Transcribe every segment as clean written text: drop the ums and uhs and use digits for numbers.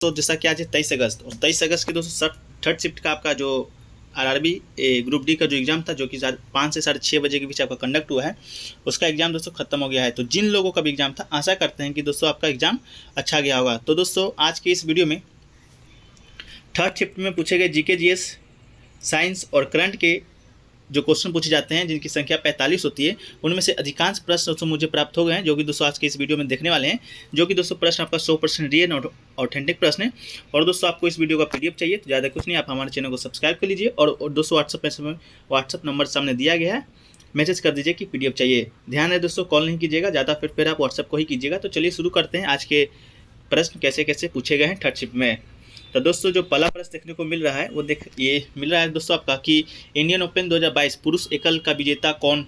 तो जैसा कि आज है 23 अगस्त, और 23 अगस्त के दोस्तों थर्ड शिफ्ट का आपका जो आरआरबी ग्रुप डी का जो एग्ज़ाम था, जो कि 5 से 6:30 बजे के बीच आपका कंडक्ट हुआ है, उसका एग्ज़ाम दोस्तों खत्म हो गया है। तो जिन लोगों का भी एग्ज़ाम था, आशा करते हैं कि दोस्तों आपका एग्ज़ाम अच्छा गया होगा। तो दोस्तों आज की इस वीडियो में थर्ड शिफ्ट में पूछे गए जीके जीएस साइंस और करंट के जो क्वेश्चन पूछे जाते हैं, जिनकी संख्या 45 होती है, उनमें से अधिकांश प्रश्न दोस्तों मुझे प्राप्त हो गए हैं, जो कि दोस्तों आज के इस वीडियो में देखने वाले हैं। जो कि दोस्तों प्रश्न आपका 100% रियल और ऑथेंटिक प्रश्न है। और दोस्तों आपको इस वीडियो का पीडीएफ चाहिए तो ज़्यादा कुछ नहीं, आप हमारे चैनल को सब्सक्राइब कर लीजिए और दोस्तों व्हाट्सअप नंबर सामने दिया गया है, मैसेज कर दीजिए कि पीडीएफ चाहिए। ध्यान है दोस्तों, कॉल नहीं कीजिएगा ज़्यादा, फिर आप व्हाट्सअप को ही कीजिएगा। तो चलिए शुरू करते हैं आज के प्रश्न कैसे कैसे पूछे गए हैं थर्ड शिफ्ट में। तो दोस्तों जो पहला प्रश्न देखने को मिल रहा है वो मिल रहा है दोस्तों आपका कि इंडियन ओपन 2022 पुरुष एकल का विजेता कौन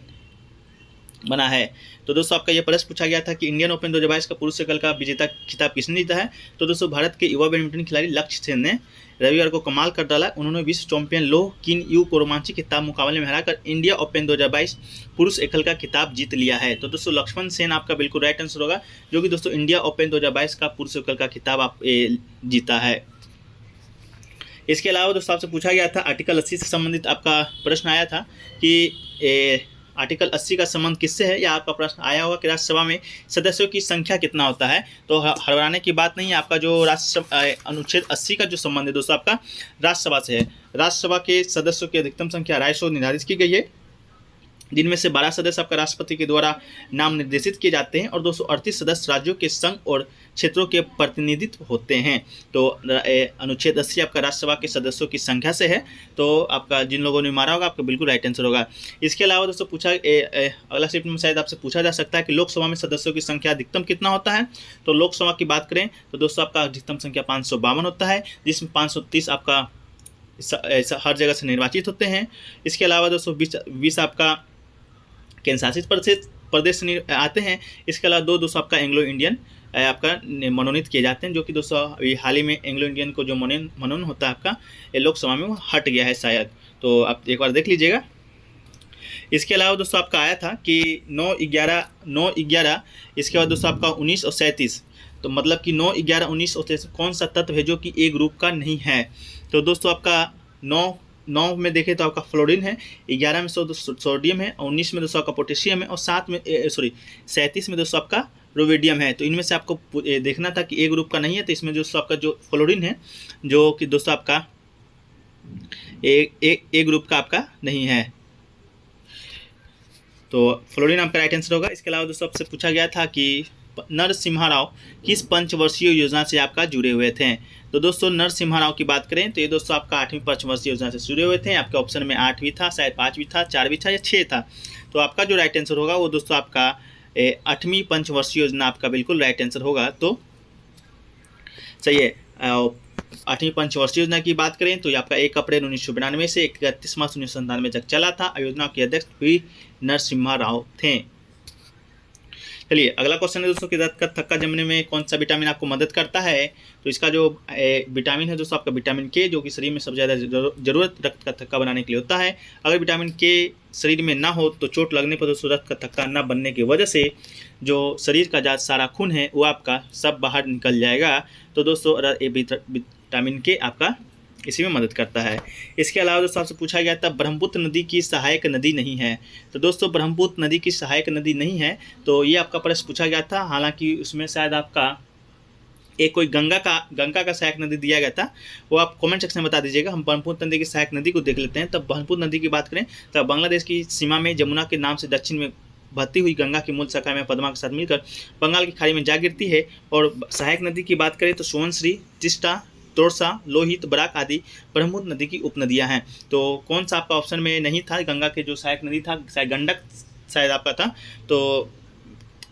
बना है। तो दोस्तों आपका ये प्रश्न पूछा गया था कि इंडियन ओपन 2022 का पुरुष एकल का विजेता खिताब किसने जीता है। तो दोस्तों भारत के युवा बैडमिंटन खिलाड़ी लक्ष्य सेन ने रविवार को कमाल कर डाला। उन्होंने विश्व चैंपियन लो किन यू को रोमांचक खिताब मुकाबले में हराकर इंडिया ओपन 2022 पुरुष एकल का खिताब जीत लिया है। तो दोस्तों लक्ष्मण सेन आपका बिल्कुल राइट आंसर होगा, जो कि दोस्तों इंडिया ओपन 2022 का पुरुष एकल का खिताब आप जीता है। इसके अलावा दोस्तों आपसे पूछा गया था आर्टिकल 80 से संबंधित आपका प्रश्न आया था कि आर्टिकल 80 का संबंध किससे है, या आपका प्रश्न आया होगा कि राज्यसभा में सदस्यों की संख्या कितना होता है। तो हड़बड़ाने की बात नहीं है, आपका जो अनुच्छेद 80 का जो संबंध है दोस्तों आपका राज्यसभा से है। राज्यसभा के सदस्यों की अधिकतम संख्या 250 निर्धारित की गई है, जिनमें से 12 सदस्य आपका राष्ट्रपति के द्वारा नाम निर्देशित किए जाते हैं और 238 सदस्य राज्यों के संघ और क्षेत्रों के प्रतिनिधित्व होते हैं। तो अनुच्छेद 80 आपका राज्यसभा के सदस्यों की संख्या से है। तो आपका जिन लोगों ने मारा होगा आपका बिल्कुल राइट आंसर होगा। इसके अलावा दोस्तों अगला शिफ्ट में शायद आपसे पूछा जा सकता है कि लोकसभा में सदस्यों की संख्या अधिकतम कितना होता है। तो लोकसभा की बात करें तो दोस्तों आपका अधिकतम संख्या 552 होता है, जिसमें 530 आपका हर जगह से निर्वाचित होते हैं। इसके अलावा दोस्तों 20 आपका केंद्र शासित प्रदेश से आते हैं। इसके अलावा दोस्तों आपका एंग्लो इंडियन आपका मनोनीत किए जाते हैं, जो कि दोस्तों हाल ही में एंग्लो इंडियन को जो मनोनयन होता है आपका ये लोकसभा में वो हट गया है शायद, तो आप एक बार देख लीजिएगा। इसके अलावा दोस्तों आपका आया था कि 9-11 इसके बाद दोस्तों आपका 19 और 37, तो मतलब कि 9-11 19 और 37 कौन सा तत्व है जो कि ए ग्रुप का नहीं है। तो दोस्तों आपका 9 में देखें तो आपका फ्लोरीन है, 11 में सोडियम है, 19 में दोस्तों आपका पोटेशियम है, और 37 में दोस्तों आपका रोवेडियम है। तो इनमें से आपको देखना था कि ए ग्रुप का नहीं है, तो इसमें दोस्तों आपका जो फ्लोरीन है, जो कि दोस्तों आपका ए ग्रुप का आपका नहीं है, तो फ्लोरीन आपका राइट आंसर होगा। इसके अलावा दोस्तों आपसे पूछा गया था कि नरसिम्हा राव किस पंचवर्षीय योजना से आपका जुड़े हुए थे। तो दोस्तों नरसिम्हा राव की बात करें तो ये दोस्तों आपका 8वीं पंचवर्षीय योजना से जुड़े हुए थे। आपके ऑप्शन में 8वीं था, शायद 5वीं था, 4वीं था या 6 था। तो आपका जो राइट आंसर होगा वो दोस्तों आपका 8वीं पंचवर्षीय योजना आपका बिल्कुल राइट आंसर होगा। तो सही है। 8वीं पंचवर्षीय योजना की बात करें तो ये आपका 1 अप्रैल 1992 से 31 मार्च 1997 तक चला था। योजना के अध्यक्ष भी नरसिम्हा राव थे। चलिए अगला क्वेश्चन है दोस्तों कि रक्त का थक्का जमने में कौन सा विटामिन आपको मदद करता है। तो इसका जो विटामिन है दोस्तों आपका विटामिन के, जो कि शरीर में सबसे ज़्यादा जरूरत रक्त का थक्का बनाने के लिए होता है। अगर विटामिन के शरीर में ना हो तो चोट लगने पर दोस्तों रक्त का थक्का न बनने की वजह से जो शरीर का सारा खून है वो आपका सब बाहर निकल जाएगा। तो दोस्तों विटामिन के आपका इसी में मदद करता है। इसके अलावा दोस्तों आपसे पूछा गया था ब्रह्मपुत्र नदी की सहायक नदी नहीं है। तो दोस्तों ब्रह्मपुत्र नदी की सहायक नदी नहीं है, तो ये आपका प्रश्न पूछा गया था। हालांकि उसमें शायद आपका एक कोई गंगा का सहायक नदी दिया गया था, वो आप कमेंट सेक्शन में बता दीजिएगा। हम ब्रह्मपुत्र नदी की सहायक नदी को देख लेते हैं। तब ब्रह्मपुत्र नदी की बात करें तो बांग्लादेश की सीमा में जमुना के नाम से दक्षिण में बहती हुई गंगा की मूल शाखा में पद्मा के साथ मिलकर बंगाल की खाड़ी में जा गिरती है। और सहायक नदी की बात करें तो सुवर्णश्री, तिस्ता, तोरसा, लोहित, बराक आदि ब्रह्मपुत्र नदी की उपनदियां हैं। तो कौन सा आपका ऑप्शन में नहीं था गंगा के जो सहायक नदी था, शायद गंडक शायद आपका था। तो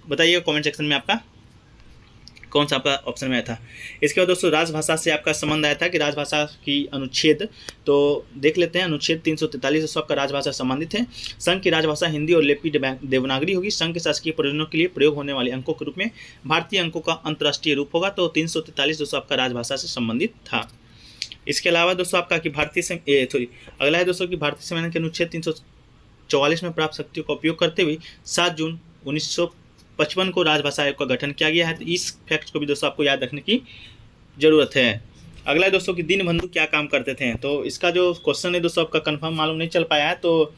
बताइए कमेंट सेक्शन में आपका कौन सा आपका ऑप्शन में आया था। इसके बाद दोस्तों राजभाषा से आपका संबंध आया था कि राजभाषा की अनुच्छेद, तो देख लेते हैं। अनुच्छेद 343 से आपका राजभाषा संबंधित है। संघ की राजभाषा हिंदी और लिपि देवनागरी होगी। संघ के शासकीय प्रयोजनों के लिए प्रयोग होने वाले अंकों के रूप में भारतीय अंकों का अंतर्राष्ट्रीय रूप होगा। तो 343 दोस्तों आपका राजभाषा से संबंधित था। इसके अलावा दोस्तों आपका कि अगला है दोस्तों कि भारतीय संविधान के अनुच्छेद 344 में प्राप्त शक्तियों का उपयोग करते हुए 7 जून 1955 को राजभाषा आयोग का गठन किया गया है। तो इस फैक्ट को भी दोस्तों आपको याद रखने की ज़रूरत है। अगला है दोस्तों कि दीनबंधु क्या काम करते थे। तो इसका जो क्वेश्चन है दोस्तों आपका कंफर्म मालूम नहीं चल पाया है। तो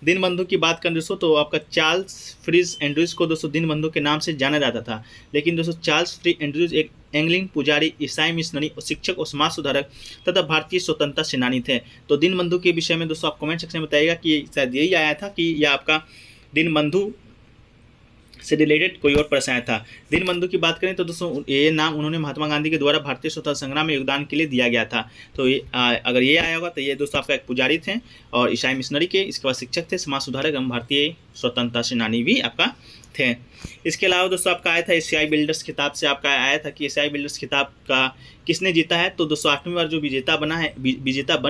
दीनबंधु की बात करें दोस्तों तो आपका चार्ल्स फ्रीज एंड्रयूज को दोस्तों दीनबंधु के नाम से जाना जाता था। लेकिन दोस्तों चार्ल्स फ्री एंड्रयूज एक एंग्लिंग पुजारी, ईसाई मिशनरी, शिक्षक और समाज सुधारक तथा भारतीय स्वतंत्रता सेनानी थे। तो दीनबंधु के विषय में दोस्तों आप कमेंट सेक्शन में बताइएगा कि शायद यही आया था कि यह आपका दीनबंधु से रिलेटेड कोई और प्रश्न आया था। दीनबंधु की बात करें तो दोस्तों ये नाम उन्होंने महात्मा गांधी के द्वारा भारतीय स्वतंत्रता संग्राम में योगदान के लिए दिया गया था। तो ये अगर ये आया होगा तो ये दोस्तों आपका एक पुजारी थे और ईसाई मिशनरी के, इसके बाद शिक्षक थे, समाज सुधारक एवं भारतीय स्वतंत्रता सेनानी भी आपका थे। इसके अलावा दोस्तों आपका आया था एशियाई बिल्डर्स खिताब से आपका आया था कि एशियाई बिल्डर्स खिताब का किसने जीता है। तो दोस्तों 8वीं बार जो विजेता बने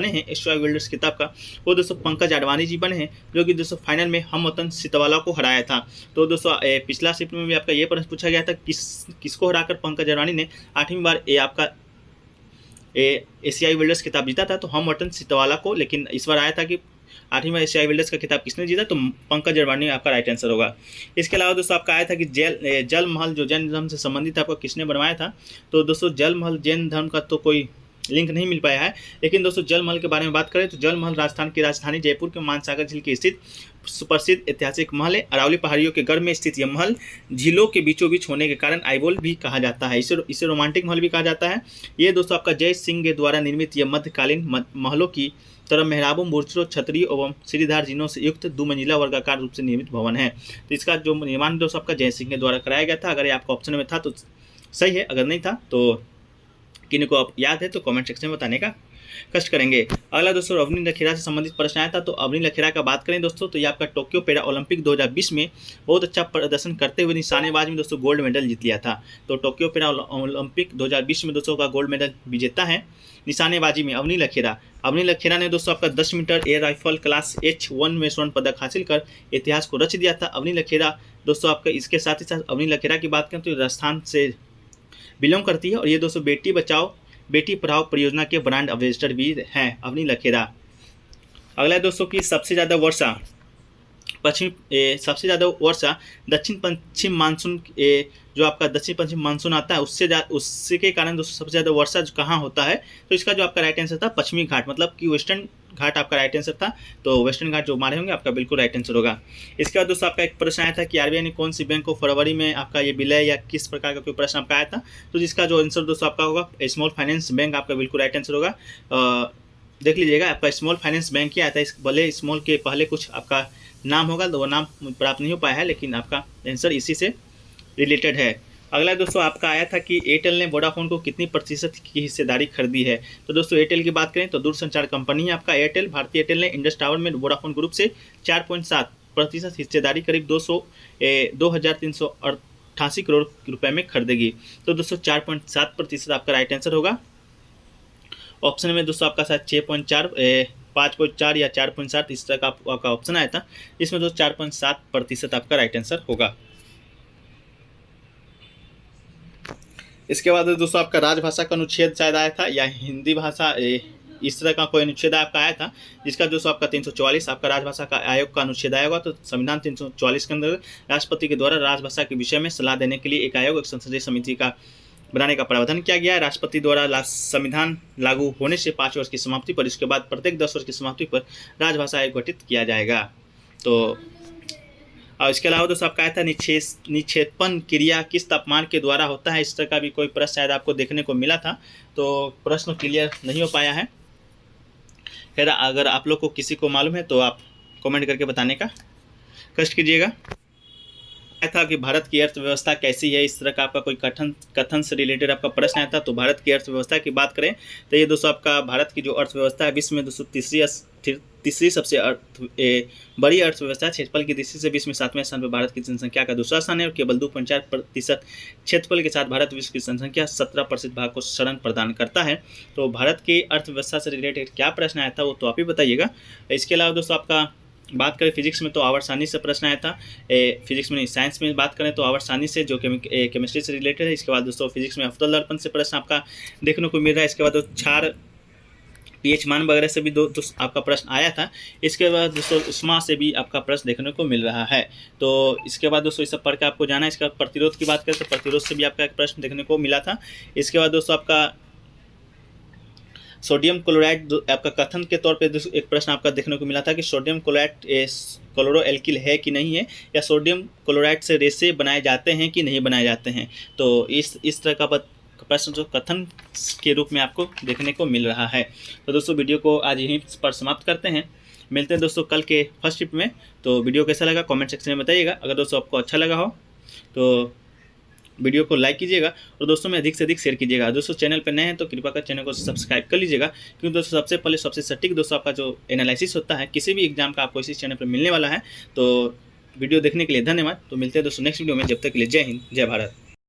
हैं एशियाई बिल्डर्स खिताब का वो दोस्तों पंकज आडवाणी जी बने हैं, जो कि दोस्तों फाइनल में हम वतन सितवाला को हराया था। तो दोस्तों पिछला शिफ्ट में भी आपका ये प्रश्न पूछा गया था किसको हराकर पंकज आडवाणी ने 8वीं बार आपका एशियाई बिल्डर्स खिताब जीता था। तो हम वतन सितवाला को। लेकिन इस बार आया था कि 8वीं बार एशियाई बिल्डर्स का खिताब किसने जीता, तो पंकज आडवाणी आपका राइट आंसर होगा। इसके अलावा दोस्तों आपका आया था कि जल महल जो जैन धर्म से संबंधित आपको किसने बनवाया था। तो दोस्तों जल महल जैन धर्म का तो कोई लिंक नहीं मिल पाया है। लेकिन दोस्तों जल महल के बारे में बात करें तो जल महल राजस्थान की राजधानी जयपुर के मानसागर झील के स्थित सुप्रसिद्ध ऐतिहासिक महल है। अरावली पहाड़ियों के गर्भ में स्थित यह महल झीलों के बीचों बीच होने के कारण आइबोल भी कहा जाता है। इसे रोमांटिक महल भी कहा जाता है। ये दोस्तों आपका जय सिंह के द्वारा निर्मित यह मध्यकालीन महलों की तरह मेहराबों, मूर्छों, छतरी एवं सीढ़ीदार जीनों से युक्त 2 मंजिला वर्गाकार रूप से निर्मित भवन है। तो इसका जो निर्माण दोस्तों आपका जय सिंह के द्वारा कराया गया था। अगर ये आपका ऑप्शन में था तो सही है, अगर नहीं था तो किन को आप याद है तो कमेंट सेक्शन में बताने का कष्ट करेंगे। अगला दोस्तों अवनी लखेरा से संबंधित प्रश्न आया था। तो अवनी लखेरा का बात करें दोस्तों तो ये आपका टोक्यो पैरा ओलंपिक 2020 में बहुत अच्छा प्रदर्शन करते हुए निशानेबाज में दोस्तों गोल्ड मेडल जीत लिया था। तो टोक्यो पैरा ओलंपिक 2020 में दोस्तों का गोल्ड मेडल विजेता है निशानेबाजी में अवनी लखेरा। अवनी लखेरा ने दोस्तों आपका 10 metre air rifle class H1 में स्वर्ण पदक हासिल कर इतिहास को रच दिया था। अवनी लखेरा दोस्तों आपका इसके साथ ही साथ अवनी लखेरा की बात करें तो राजस्थान से बिलोंग करती है और ये दोस्तों बेटी बचाओ बेटी पढ़ाओ परियोजना के ब्रांड एम्बेसडर भी हैं अवनी लखेरा। अगला है दोस्तों की सबसे ज़्यादा वर्षा दक्षिण पश्चिम मानसून जो आपका दक्षिण पश्चिम मानसून आता है उससे के कारण दोस्तों सबसे ज़्यादा वर्षा कहाँ होता है। तो इसका जो आपका राइट आंसर था पश्चिमी घाट, मतलब कि वेस्टर्न घाट आपका राइट आंसर था। तो वेस्टर्न घाट जो मारे होंगे आपका बिल्कुल राइट आंसर होगा। इसके बाद दोस्तों आपका एक प्रश्न आया था कि आरबीआई ने कौन सी बैंक को फरवरी में आपका ये विलय या किस प्रकार का कोई प्रश्न आपका आया था। तो जिसका जो आंसर दोस्तों आपका होगा स्मॉल फाइनेंस बैंक आपका बिल्कुल राइट आंसर होगा। देख लीजिएगा आपका स्मॉल फाइनेंस बैंक क्या आता है। भले स्मॉल के पहले कुछ आपका नाम होगा तो वो नाम प्राप्त नहीं हो पाया है, लेकिन आपका आंसर इसी से रिलेटेड है। अगला दोस्तों आपका आया था कि एयरटेल ने वोडाफोन को कितनी प्रतिशत की हिस्सेदारी खरीदी है। तो दोस्तों एयरटेल की बात करें तो दूरसंचार कंपनी है आपका एयरटेल। भारतीय एयरटेल ने इंडस टावर में वोडाफोन ग्रुप से 4.7% हिस्सेदारी करीब 2,388 करोड़ रुपए में खरीदेगी। तो दोस्तों 4.7% आपका राइट आंसर होगा। ऑप्शन में दोस्तों आपका साथ 6.4, 5.4 या 4.7 इस तरह का आपका ऑप्शन आया था। इसमें दोस्तों 4.7% आपका राइट आंसर होगा। इसके बाद दोस्तों आपका राजभाषा का अनुच्छेद शायद आया था या हिंदी भाषा इस तरह का कोई अनुच्छेद आपका आया था, जिसका दोस्तों आपका 344 आपका राजभाषा का आयोग का अनुच्छेद आया होगा। तो संविधान 344 के अंदर राष्ट्रपति के द्वारा राजभाषा के विषय में सलाह देने के लिए एक आयोग, एक संसदीय समिति का बनाने का प्रावधान किया गया है। राष्ट्रपति द्वारा संविधान लागू होने से 5 वर्ष की समाप्ति पर, इसके बाद प्रत्येक 10 वर्ष की समाप्ति पर राजभाषा आयोग गठित किया जाएगा। तो और इसके अलावा दोस्तों आपका आया था निक्षेपण क्रिया किस तापमान के द्वारा होता है। इस तरह का भी कोई प्रश्न शायद आपको देखने को मिला था, तो प्रश्न क्लियर नहीं हो पाया है। खैर अगर आप लोग को किसी को मालूम है तो आप कमेंट करके बताने का कष्ट कीजिएगा। था कि भारत की अर्थव्यवस्था कैसी है, इस तरह का आपका कोई कथन से रिलेटेड आपका प्रश्न आया था। तो भारत की अर्थव्यवस्था की बात करें तो ये दोस्तों आपका भारत की जो अर्थव्यवस्था है विश्व में दोस्तों तीसरी सबसे बड़ी अर्थव्यवस्था है। क्षेत्रफल की दृष्टि से विश्व में 7वें स्थान पर भारत की जनसंख्या का दूसरा स्थान है और केवल 2.4% क्षेत्रफल के साथ भारत विश्व की जनसंख्या 17% भाग को शरण प्रदान करता है। तो भारत की अर्थव्यवस्था से रिलेटेड क्या प्रश्न आया था वो तो आप ही बताइएगा। इसके अलावा दोस्तों आपका बात करें फिजिक्स में तो आवर्सानी से प्रश्न आया था। फिजिक्स में साइंस में बात करें तो आवर्सानी से जो केमिस्ट्री से रिलेटेड है। इसके बाद दोस्तों फिजिक्स में अफजल दर्पण से प्रश्न आपका देखने को मिल रहा है। इसके बाद क्षार पीएच मान वगैरह से भी दोस्तों आपका प्रश्न आया था। इसके बाद दोस्तों उष्मा से भी आपका प्रश्न देखने को मिल रहा है। तो इसके बाद दोस्तों इस सब पढ़ के आपको जाना है। इसका प्रतिरोध की बात करें तो प्रतिरोध से भी आपका एक प्रश्न देखने को मिला था। इसके बाद दोस्तों आपका सोडियम क्लोराइड आपका कथन के तौर पे एक प्रश्न आपका देखने को मिला था कि सोडियम क्लोराइड क्लोरो एल्किल है कि नहीं है, या सोडियम क्लोराइड से रेसे बनाए जाते हैं कि नहीं बनाए जाते हैं। तो इस तरह का प्रश्न जो कथन के रूप में आपको देखने को मिल रहा है। तो दोस्तों वीडियो को आज यहीं पर समाप्त करते हैं, मिलते हैं दोस्तों कल के फर्स्ट शिफ्ट में। तो वीडियो कैसा लगा कमेंट सेक्शन में बताइएगा। अगर दोस्तों आपको अच्छा लगा हो तो वीडियो को लाइक कीजिएगा और दोस्तों में अधिक से अधिक शेयर कीजिएगा। दोस्तों चैनल पर नए हैं तो कृपया कर चैनल को सब्सक्राइब कर लीजिएगा, क्योंकि दोस्तों सबसे पहले सबसे सटीक दोस्तों आपका जो एनालिसिस होता है किसी भी एग्जाम का आपको इसी चैनल पर मिलने वाला है। तो वीडियो देखने के लिए धन्यवाद। तो मिलते हैं दोस्तों नेक्स्ट वीडियो में, जब तक के लिए जय हिंद जय भारत।